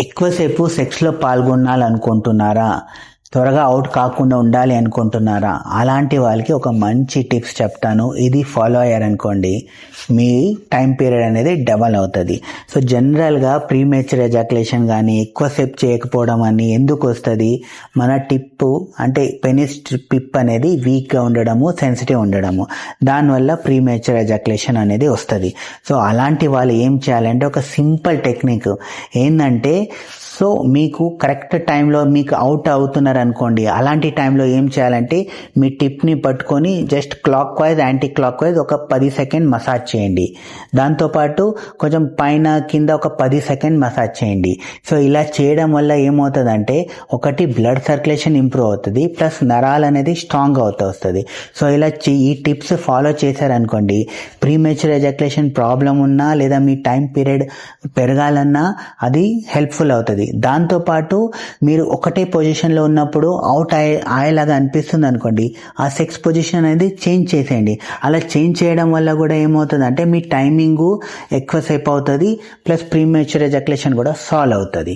ఎక్కువసేపు సెక్స్లో పాల్గొనాలనుకుంటున్నారా? త్వరగా అవుట్ కాకుండా ఉండాలి అనుకుంటున్నారా? అలాంటి వాళ్ళకి ఒక మంచి టిప్స్ చెప్తాను. ఇది ఫాలో అయ్యారనుకోండి, మీ టైం పీరియడ్ అనేది డబల్ అవుతుంది. సో జనరల్గా ప్రీమేచర్ ఎజాకులేషన్ కానీ ఎక్కువసేపు చేయకపోవడం అని ఎందుకు వస్తుంది? మన టిప్పు అంటే పెనిస్ టిప్ అనేది వీక్గా ఉండడము, సెన్సిటివ్ ఉండడము, దానివల్ల ప్రీమేచర్ ఎజాకులేషన్ అనేది వస్తుంది. సో అలాంటి వాళ్ళు ఏం చేయాలంటే ఒక సింపుల్ టెక్నిక్ ఏంటంటే, సో మీకు కరెక్ట్ టైంలో మీకు అవుట్ అవుతున్నారు అనుకోండి, అలాంటి టైంలో ఏం చేయాలంటే మీ టిప్ని పట్టుకొని just clock wise anti clock wise ఒక 10 సెకండ్ మసాజ్ చేయండి. దాంతోపాటు కొంచెం పైన కింద ఒక 10 సెకండ్ మసాజ్ చేయండి. సో ఇలా చేయడం వల్ల ఏమవుతుందంటే, ఒకటి బ్లడ్ సర్క్యులేషన్ ఇంప్రూవ్ అవుతుంది, ప్లస్ నరాలు అనేది స్ట్రాంగ్ అవుతూ వస్తుంది. సో ఇలా ఈ టిప్స్ ఫాలో చేశారనుకోండి, ప్రీమేచర్ ఎజాకులేషన్ ప్రాబ్లం ఉన్నా లేదా మీ టైం పీరియడ్ పెరగాలన్నా అది హెల్ప్ఫుల్ అవుతుంది. దాంతోపాటు మీరు ఒకటే పొజిషన్లో ఉన్నప్పుడు అవుట్ అయ్యేలాగా అనిపిస్తుంది అనుకోండి, ఆ సెక్స్ పొజిషన్ అనేది చేంజ్ చేసేయండి. అలా చేంజ్ చేయడం వల్ల కూడా ఏమవుతుంది అంటే మీ టైమింగు ఎక్కువసేపు అవుతుంది, ప్లస్ ప్రీమేచర్ ఎజాకులేషన్ కూడా సాల్వ్ అవుతుంది.